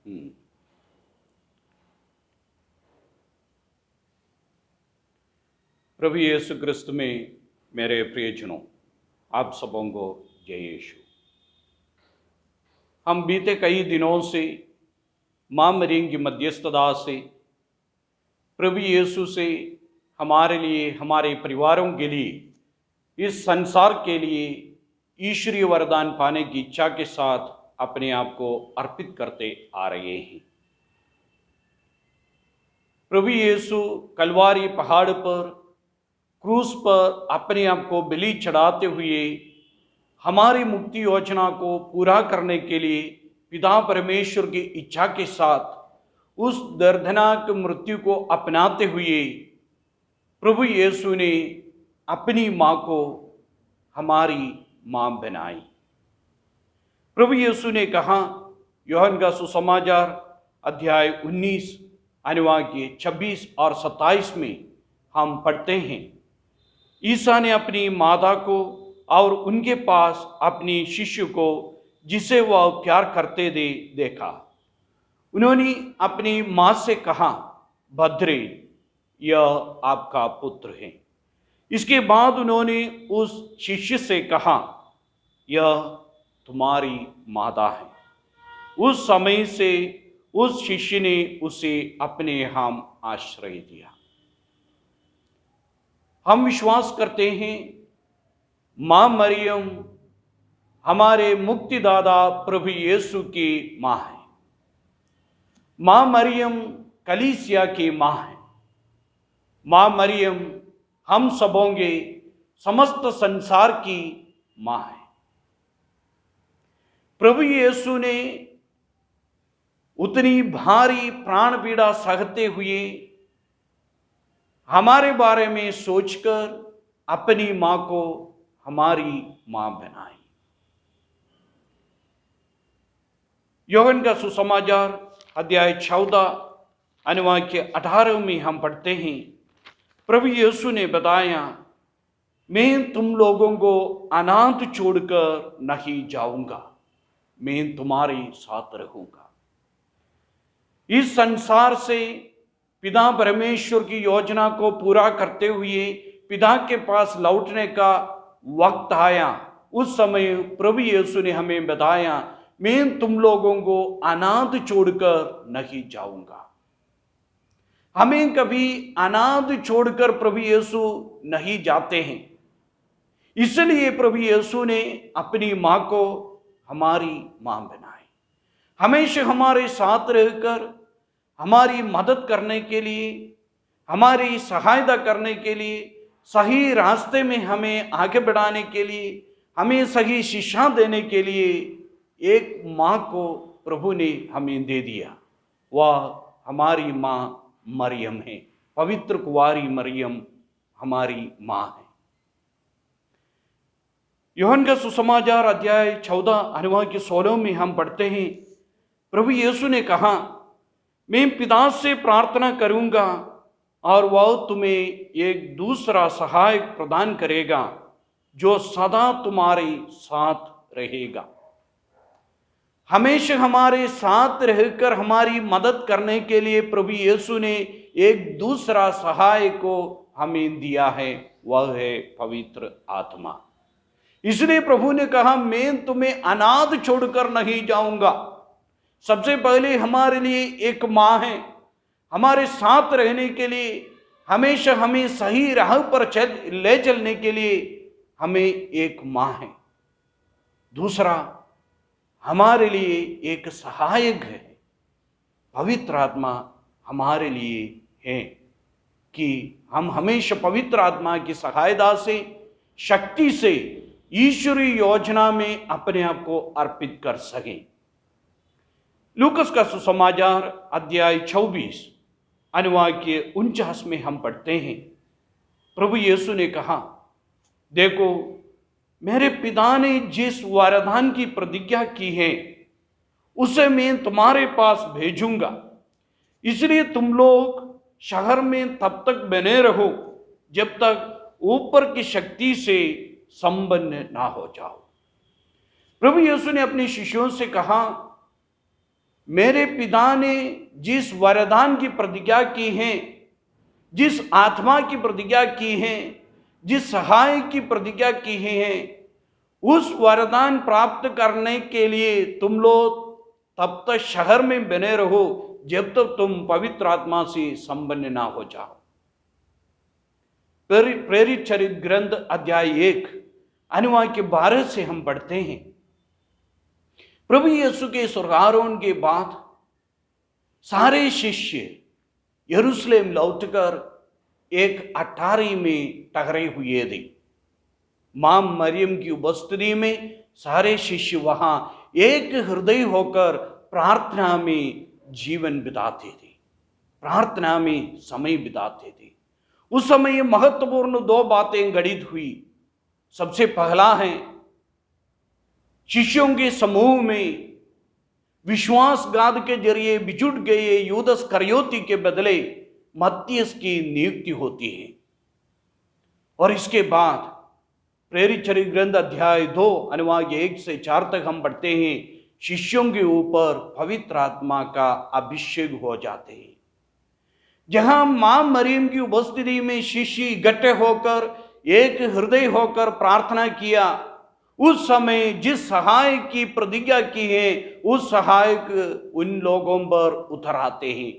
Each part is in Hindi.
हम्म। प्रभु यीशु क्रिस्त में मेरे प्रियजनों, आप सबों को जय यीशु। हम बीते कई दिनों से मां मरियम की मध्यस्थता से प्रभु यीशु से हमारे लिए, हमारे परिवारों के लिए, इस संसार के लिए ईश्वरीय वरदान पाने की इच्छा के साथ अपने आप को अर्पित करते आ रहे हैं। प्रभु यीशु कलवारी पहाड़ पर, क्रूस पर अपने आप को बलि चढ़ाते हुए हमारी मुक्ति योजना को पूरा करने के लिए पिता परमेश्वर की इच्छा के साथ उस दर्दनाक मृत्यु को अपनाते हुए प्रभु यीशु ने अपनी मां को हमारी मां बनाई। प्रभु यीशु ने कहा, यूहन्ना का सुसमाचार अध्याय 19 अनुवाक्य 26 और 27 में हम पढ़ते हैं, ईसा ने अपनी माता को और उनके पास अपनी शिष्य को, जिसे वह प्यार करते थे, देखा। उन्होंने अपनी मां से कहा, भद्रे, यह आपका पुत्र है। इसके बाद उन्होंने उस शिष्य से कहा, यह तुम्हारी माता है। उस समय से उस शिष्य ने उसे अपने यहाँ आश्रय दिया। हम विश्वास करते हैं मां मरियम हमारे मुक्तिदाता प्रभु यीशु की मां है। मां मरियम कलीसिया की मां है। मां मरियम हम सबों के समस्त संसार की मां है। प्रभु यीशु ने उतनी भारी प्राण पीड़ा सहते हुए हमारे बारे में सोचकर अपनी मां को हमारी मां बनाई। यूहन्ना का सुसमाचार अध्याय 14 अनुवाक्य 18 में हम पढ़ते हैं, प्रभु यीशु ने बताया, मैं तुम लोगों को अनाथ छोड़कर नहीं जाऊंगा, मैं तुम्हारे साथ रहूंगा। इस संसार से पिता परमेश्वर की योजना को पूरा करते हुए पिता के पास लौटने का वक्त आया। उस समय प्रभु यीशु ने हमें बताया, मैं तुम लोगों को अनाथ छोड़कर नहीं जाऊंगा। हमें कभी अनाथ छोड़कर प्रभु यीशु नहीं जाते हैं। इसलिए प्रभु यीशु ने अपनी मां को हमारी मां बनाई, हमेशा हमारे साथ रहकर हमारी मदद करने के लिए, हमारी सहायता करने के लिए, सही रास्ते में हमें आगे बढ़ाने के लिए, हमें सही शिक्षा देने के लिए एक मां को प्रभु ने हमें दे दिया। वह हमारी मां मरियम है। पवित्र कुंवारी मरियम हमारी मां है। यूहन्ना का सुसमाचार अध्याय 14 अनुवाक्य 16 में हम पढ़ते हैं, प्रभु यीशु ने कहा, मैं पिता से प्रार्थना करूंगा और वह तुम्हें एक दूसरा सहायक प्रदान करेगा जो सदा तुम्हारे साथ रहेगा। हमेशा हमारे साथ रहकर हमारी मदद करने के लिए प्रभु यीशु ने एक दूसरा सहायक को हमें दिया है, वह है पवित्र आत्मा। इसलिए प्रभु ने कहा, मैं तुम्हें अनाथ छोड़कर नहीं जाऊंगा। सबसे पहले हमारे लिए एक मां है, हमारे साथ रहने के लिए, हमेशा हमें सही राह पर ले चलने के लिए हमें एक मां है। दूसरा, हमारे लिए एक सहायक है, पवित्र आत्मा हमारे लिए है कि हम हमेशा पवित्र आत्मा की सहायता से, शक्ति से ईश्वरीय योजना में अपने आप को अर्पित कर सकें। लूकस का सुसमाचार अध्याय 24 अनुवाक्य 49 में हम पढ़ते हैं, प्रभु यीशु ने कहा, देखो, मेरे पिता ने जिस वरदान की प्रतिज्ञा की है उसे मैं तुम्हारे पास भेजूंगा, इसलिए तुम लोग शहर में तब तक बने रहो जब तक ऊपर की शक्ति से संपन्न ना हो जाओ। प्रभु यीशु ने अपने शिष्यों से कहा, मेरे पिता ने जिस वरदान की प्रतिज्ञा की है, जिस आत्मा की प्रतिज्ञा की है, जिस सहाय की प्रतिज्ञा की है, उस वरदान प्राप्त करने के लिए तुम लोग तब तक शहर में बने रहो जब तक तुम पवित्र आत्मा से संपन्न ना हो जाओ। प्रेरित चरित्र ग्रंथ अध्याय 1 अनुवाद के 12 से हम पढ़ते हैं। प्रभु यीशु के स्वर्गारोहण के बाद सारे शिष्य यरूशलेम लौटकर एक अटारी में ठहरे हुए थे। मां मरियम की उपस्थिति में सारे शिष्य वहां एक हृदय होकर प्रार्थना में जीवन बिताते थे, प्रार्थना में समय बिताते थे। उस समय महत्वपूर्ण 2 बातें घटित हुई। सबसे पहला है, शिष्यों के समूह में विश्वासघात के जरिए बिछुड़ गए यूदस इस्करियोती के बदले मत्तियस की नियुक्ति होती है। और इसके बाद प्रेरित चरित्र ग्रंथ अध्याय 2 अनुवाद 1 से 4 तक हम पढ़ते हैं, शिष्यों के ऊपर पवित्र आत्मा का अभिषेक हो जाते हैं। जहां मां मरियम की उपस्थिति में शिष्य इकट्ठे होकर एक हृदय होकर प्रार्थना किया, उस समय जिस सहाय की प्रतिज्ञा की है उस सहायक उन लोगों पर उतर आते हैं।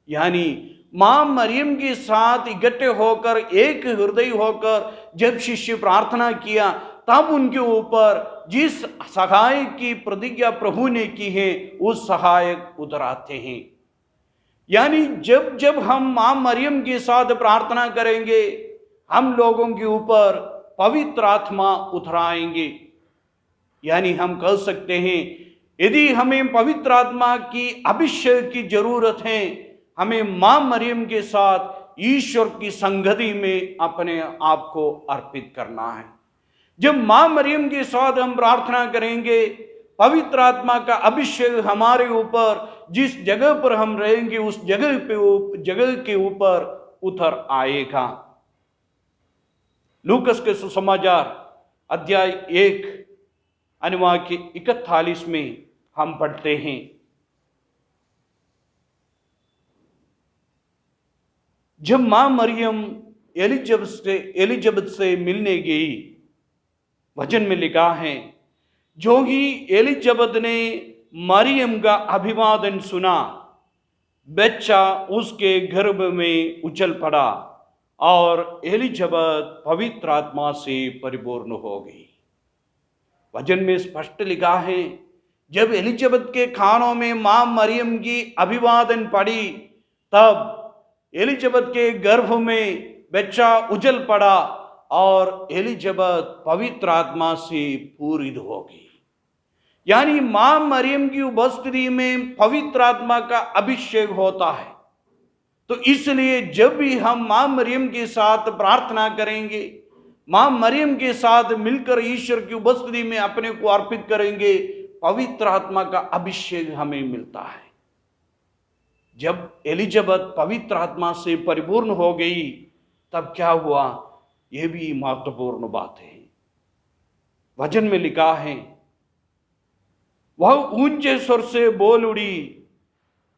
यानी मां मरियम के साथ इकट्ठे होकर एक हृदय होकर जब शिष्य प्रार्थना किया, तब उनके ऊपर जिस सहाय की प्रतिज्ञा प्रभु ने की है उस सहायक उतर आते हैं। यानी जब जब हम मां मरियम के साथ प्रार्थना करेंगे, हम लोगों के ऊपर पवित्र आत्मा उतर आएंगे। यानी हम कह सकते हैं, यदि हमें पवित्र आत्मा की अभिषेक की जरूरत है, हमें मां मरियम के साथ ईश्वर की संगति में अपने आप को अर्पित करना है। जब मां मरियम के साथ हम प्रार्थना करेंगे, पवित्र आत्मा का अभिषेक हमारे ऊपर जिस जगह पर हम रहेंगे उस जगह के ऊपर उतर आएगा। लूकस के सुसमाचार अध्याय 1 अनुवाद के 41 में हम पढ़ते हैं, जब मां मरियम एलिजबेथ से मिलने गई, वचन में लिखा है, जो ही एलिजबेथ ने मरियम का अभिवादन सुना, बच्चा उसके गर्भ में उछल पड़ा और एलिजबेथ पवित्र आत्मा से परिपूर्ण हो गई। वचन में स्पष्ट लिखा है, जब एलिजबेथ के कानों में मां मरियम की अभिवादन पड़ी, तब एलिजबेथ के गर्भ में बच्चा उछल पड़ा और एलिजबेथ पवित्र आत्मा से पूरित हो गई। यानी मां मरियम की उपस्थिति में पवित्र आत्मा का अभिषेक होता है। तो इसलिए जब भी हम मां मरियम के साथ प्रार्थना करेंगे, मां मरियम के साथ मिलकर ईश्वर की उपस्थिति में अपने को अर्पित करेंगे, पवित्र आत्मा का अभिषेक हमें मिलता है। जब एलिजबेथ पवित्र आत्मा से परिपूर्ण हो गई, तब क्या हुआ, यह भी महत्वपूर्ण बात है। वचन में लिखा है, वह ऊंचे स्वर से बोल उड़ी,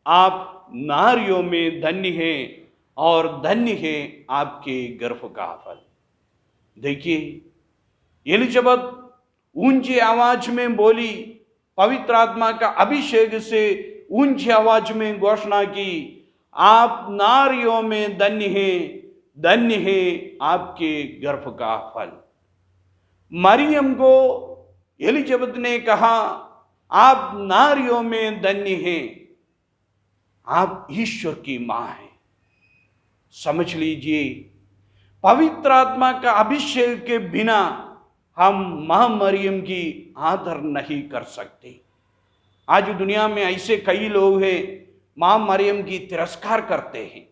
आप नारियों में धन्य हैं और धन्य है आपके गर्भ का फल। देखिए, एलिजबेथ ऊंची आवाज में बोली, पवित्र आत्मा का अभिषेक से ऊंची आवाज में घोषणा की, आप नारियों में धन्य है आपके गर्भ का फल। मरियम को एलिजबेथ ने कहा, आप नारियों में धन्य हैं, आप ईश्वर की मां हैं। समझ लीजिए, पवित्र आत्मा का अभिषेक के बिना हम मां मरियम की आदर नहीं कर सकते। आज दुनिया में ऐसे कई लोग हैं, मां मरियम की तिरस्कार करते हैं,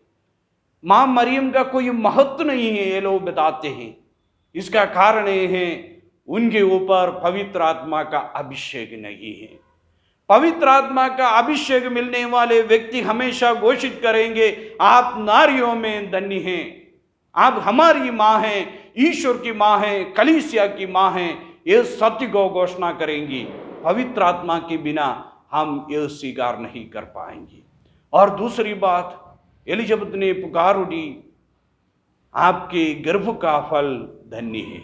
मां मरियम का कोई महत्व नहीं है ये लोग बताते हैं। इसका कारण ये है, उनके ऊपर पवित्र आत्मा का अभिषेक नहीं है। पवित्र आत्मा का अभिषेक मिलने वाले व्यक्ति हमेशा घोषित करेंगे, आप नारियों में धन्य हैं, आप हमारी मां हैं, ईश्वर की मां हैं, कलीसिया की मां हैं। ये सत्य को घोषणा करेंगी। पवित्र आत्मा के बिना हम यह स्वीकार नहीं कर पाएंगे। और दूसरी बात, एलिजबेथ ने पुकार उठी, आपके गर्भ का फल धन्य है,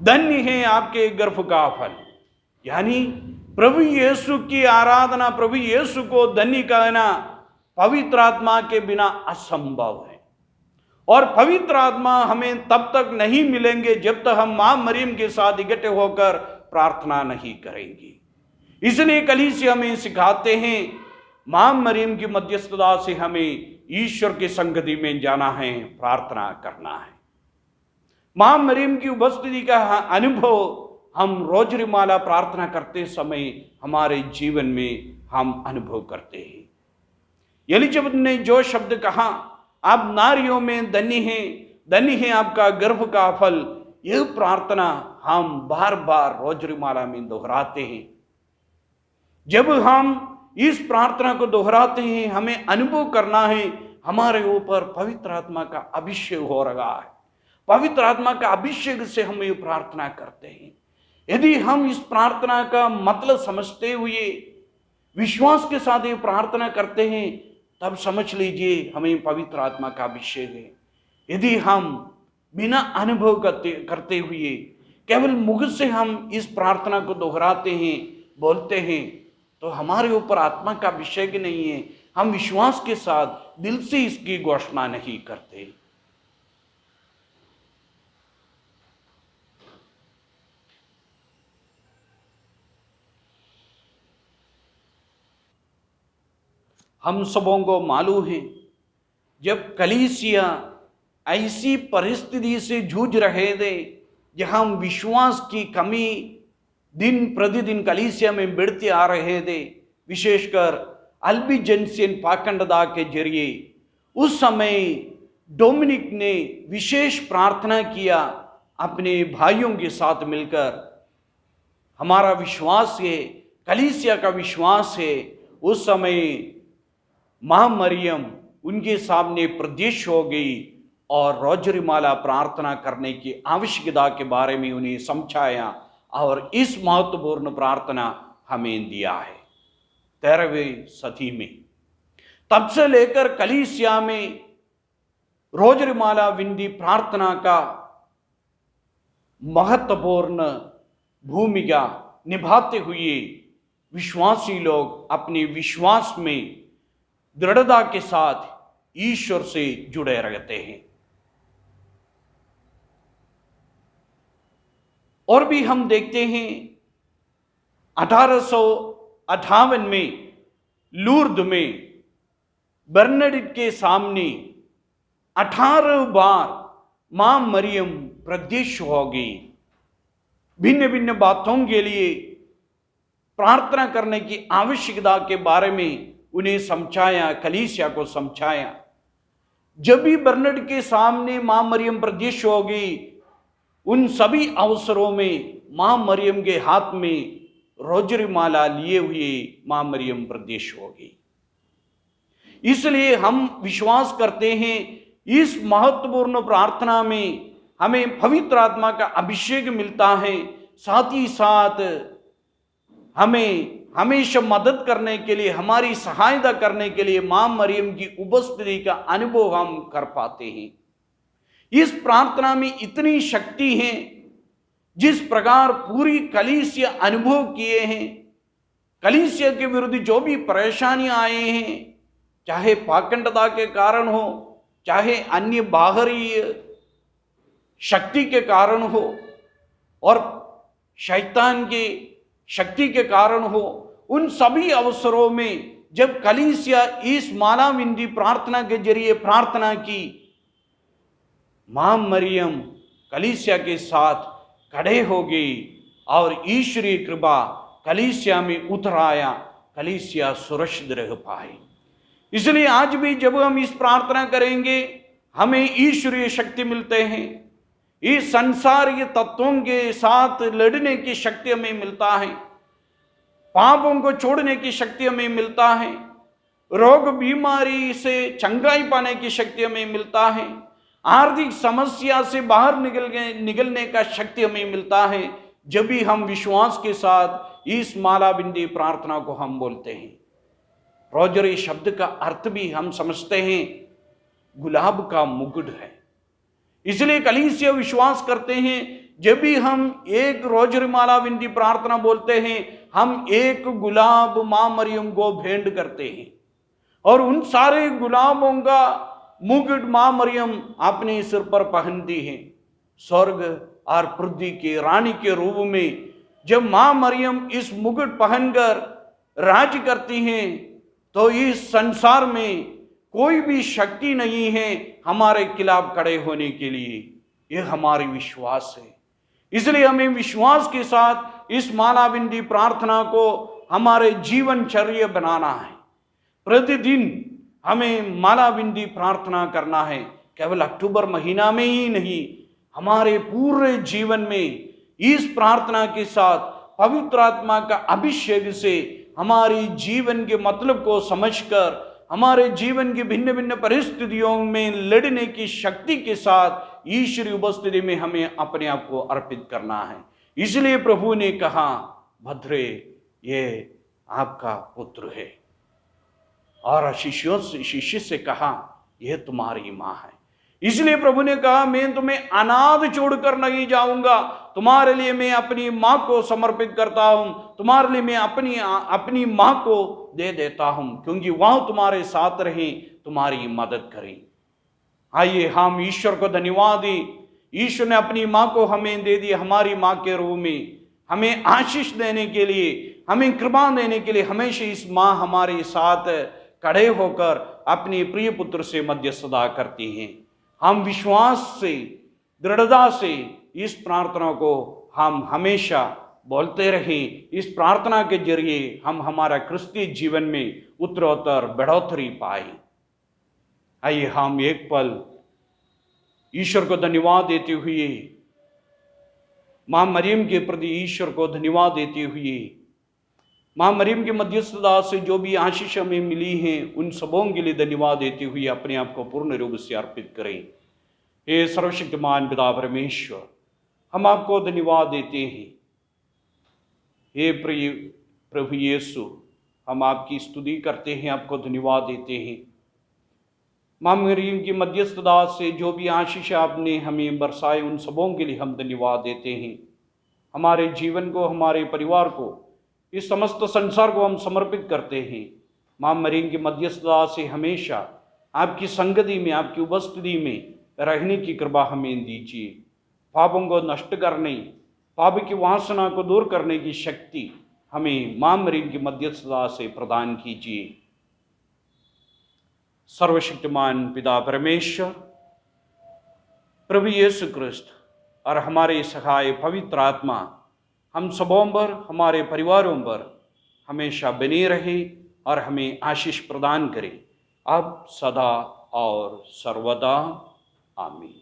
धन्य है आपके गर्भ का फल। यानी प्रभु यीशु की आराधना, प्रभु यीशु को धन्य कहना पवित्र आत्मा के बिना असंभव है। और पवित्र आत्मा हमें तब तक नहीं मिलेंगे जब तक हम मां मरियम के साथ इकट्ठे होकर प्रार्थना नहीं करेंगे। इसलिए कलीसिया हमें सिखाते हैं, मां मरियम की मध्यस्थता से हमें ईश्वर की संगति में जाना है, प्रार्थना करना है। मां मरियम की उपस्थिति का अनुभव हम रोजरी माला प्रार्थना करते समय हमारे जीवन में हम अनुभव करते हैं। एलिजबेथ ने जो शब्द कहा, आप नारियों में धन्य हैं, धन्य है आपका गर्भ का फल, यह प्रार्थना हम बार बार रोजरी माला में दोहराते हैं। जब हम इस प्रार्थना को दोहराते हैं, हमें अनुभव करना है हमारे ऊपर पवित्र आत्मा का अभिषेक हो रहा है। पवित्र आत्मा का अभिषेक से हम ये प्रार्थना करते हैं। यदि हम इस प्रार्थना का मतलब समझते हुए विश्वास के साथ ये प्रार्थना करते हैं, तब समझ लीजिए हमें पवित्र आत्मा का अभिषेक है। यदि हम बिना अनुभव करते हुए केवल मुख से हम इस प्रार्थना को दोहराते हैं, बोलते हैं, तो हमारे ऊपर आत्मा का अभिषेक नहीं है। हम विश्वास के साथ दिल से इसकी घोषणा नहीं करते। हम सबों को मालूम है, जब कलीसिया ऐसी परिस्थिति से जूझ रहे थे जहां विश्वास की कमी दिन प्रतिदिन कलीसिया में बढ़ते आ रहे थे, विशेषकर अल्बिजेंसियन पाखंडता के जरिए, उस समय डोमिनिक ने विशेष प्रार्थना किया अपने भाइयों के साथ मिलकर। हमारा विश्वास है, कलीसिया का विश्वास है, उस समय मां मरियम उनके सामने प्रत्यक्ष हो गई और रोजरी माला प्रार्थना करने की आवश्यकता के बारे में उन्हें समझाया और इस महत्वपूर्ण प्रार्थना हमें दिया है 13वीं सदी में। तब से लेकर कलीसिया में रोजरी माला विनती प्रार्थना का महत्वपूर्ण भूमिका निभाते हुए विश्वासी लोग अपने विश्वास में दृढ़ता के साथ ईश्वर से जुड़े रहते हैं। और भी हम देखते हैं 1858 में लूर्द में बर्नाडिट के सामने 18 बार मां मरियम प्रत्यक्ष हो गई। भिन्न भिन्न बातों के लिए प्रार्थना करने की आवश्यकता के बारे में उन्हें समझाया, कलीसिया को समझाया। जब भी बर्नार्ड के सामने मां मरियम प्रत्यक्ष हो गई, उन सभी अवसरों में मां मरियम के हाथ में रोजरी माला लिए हुए मां मरियम प्रत्यक्ष हो गई। इसलिए हम विश्वास करते हैं इस महत्वपूर्ण प्रार्थना में हमें पवित्र आत्मा का अभिषेक मिलता है, साथ ही साथ हमें हमेशा मदद करने के लिए, हमारी सहायता करने के लिए मां मरियम की उपस्थिति का अनुभव हम कर पाते हैं। इस प्रार्थना में इतनी शक्ति है, जिस प्रकार पूरी कलीसिया अनुभव किए हैं। कलीसिया के विरुद्ध जो भी परेशानियां आए हैं, चाहे पाखंडता के कारण हो, चाहे अन्य बाहरी शक्ति के कारण हो और शैतान की शक्ति के कारण हो, उन सभी अवसरों में जब कलीसिया इस माला विनती प्रार्थना के जरिए प्रार्थना की, मां मरियम कलीसिया के साथ खड़े हो गई और ईश्वरीय कृपा कलीसिया में उतर आया, कलीसिया सुरक्षित रह पाए। इसलिए आज भी जब हम इस प्रार्थना करेंगे, हमें ईश्वरीय शक्ति मिलते हैं। इस संसार के तत्वों के साथ लड़ने की शक्ति हमें मिलता है, पापों को छोड़ने की शक्ति हमें मिलता है, रोग बीमारी से चंगाई पाने की शक्ति हमें मिलता है, आर्थिक समस्या से बाहर निकलने का शक्ति हमें मिलता है, जब भी हम विश्वास के साथ इस माला बिंदी प्रार्थना को हम बोलते हैं। रोजरी शब्द का अर्थ भी हम समझते हैं गुलाब का मुकुट है। इसलिए कलीसिया विश्वास करते हैं जब भी हम एक रोजरी माला बिंदी प्रार्थना बोलते हैं, हम एक गुलाब मां मरियम को भेंट करते हैं और उन सारे गुलाबों का मुकुट मां मरियम अपने सिर पर पहनती है। स्वर्ग और पृथ्वी के रानी के रूप में जब मां मरियम इस मुकुट पहनकर राज करती हैं, तो इस संसार में कोई भी शक्ति नहीं है हमारे खिलाफ खड़े होने के लिए। यह हमारी विश्वास है। इसलिए हमें विश्वास के साथ इस माला बिंदी प्रार्थना को हमारे जीवनचर्या बनाना है। प्रतिदिन हमें माला बिंदी प्रार्थना करना है। केवल अक्टूबर महीना में ही नहीं, हमारे पूरे जीवन में इस प्रार्थना के साथ पवित्र आत्मा का अभिषेक से हमारी जीवन के मतलब को समझकर हमारे जीवन की भिन्न भिन्न परिस्थितियों में लड़ने की शक्ति के साथ ईश्वरीय उपस्थिति में हमें अपने आप को अर्पित करना है। इसलिए प्रभु ने कहा, भद्रे ये आपका पुत्र है, और शिष्य से कहा यह तुम्हारी मां है। इसलिए प्रभु ने कहा, मैं तुम्हें अनाथ छोड़कर नहीं जाऊंगा, तुम्हारे लिए मैं अपनी मां को समर्पित करता हूं, तुम्हारे लिए मैं अपनी मां को दे देता हूं, क्योंकि वह तुम्हारे साथ रहे, तुम्हारी मदद करें। आइए हम ईश्वर को धन्यवाद दें। ईश्वर ने अपनी मां को हमें दे दी, हमारी मां के रूप में हमें आशीष देने के लिए, हमें कृपा देने के लिए। हमेशा इस मां हमारे साथ खड़े होकर अपने प्रिय पुत्र से मध्यस्थता करती हैं। हम विश्वास से, दृढ़ता से इस प्रार्थना को हम हमेशा बोलते रहें। इस प्रार्थना के जरिए हम हमारा क्रिस्तीय जीवन में उत्तरोत्तर बढ़ोतरी पाए। आइए हम एक पल ईश्वर को धन्यवाद देते हुए, मां मरियम के प्रति ईश्वर को धन्यवाद देते हुए, मां मरियम की मध्यस्थता से जो भी आशीष हमें मिली हैं उन सबों के लिए धन्यवाद देते हुए अपने आप को पूर्ण रूप से अर्पित करें। हे सर्वशक्तिमान पिता परमेश्वर, हम आपको धन्यवाद देते हैं। हे प्रिय प्रभु यीशु, हम आपकी स्तुति करते हैं, आपको धन्यवाद देते हैं। मां मरियम की मध्यस्थता से जो भी आशीष आपने हमें बरसाए उन सबों के लिए हम धन्यवाद देते हैं। हमारे जीवन को, हमारे परिवार को, इस समस्त संसार को हम समर्पित करते हैं। मां मरियम की मध्यस्थता से हमेशा आपकी संगति में, आपकी उपस्थिति में रहने की कृपा हमें दीजिए। पापों को नष्ट करने, पाप की वासना को दूर करने की शक्ति हमें मां मरियम की मध्यस्थता से प्रदान कीजिए। सर्वशक्तिमान पिता परमेश्वर, प्रभु यीशु क्रिस्त और हमारे सहाय पवित्र आत्मा हम सबों पर, हमारे परिवारों पर हमेशा बने रहे और हमें आशीष प्रदान करे, अब, सदा और सर्वदा। आमीन।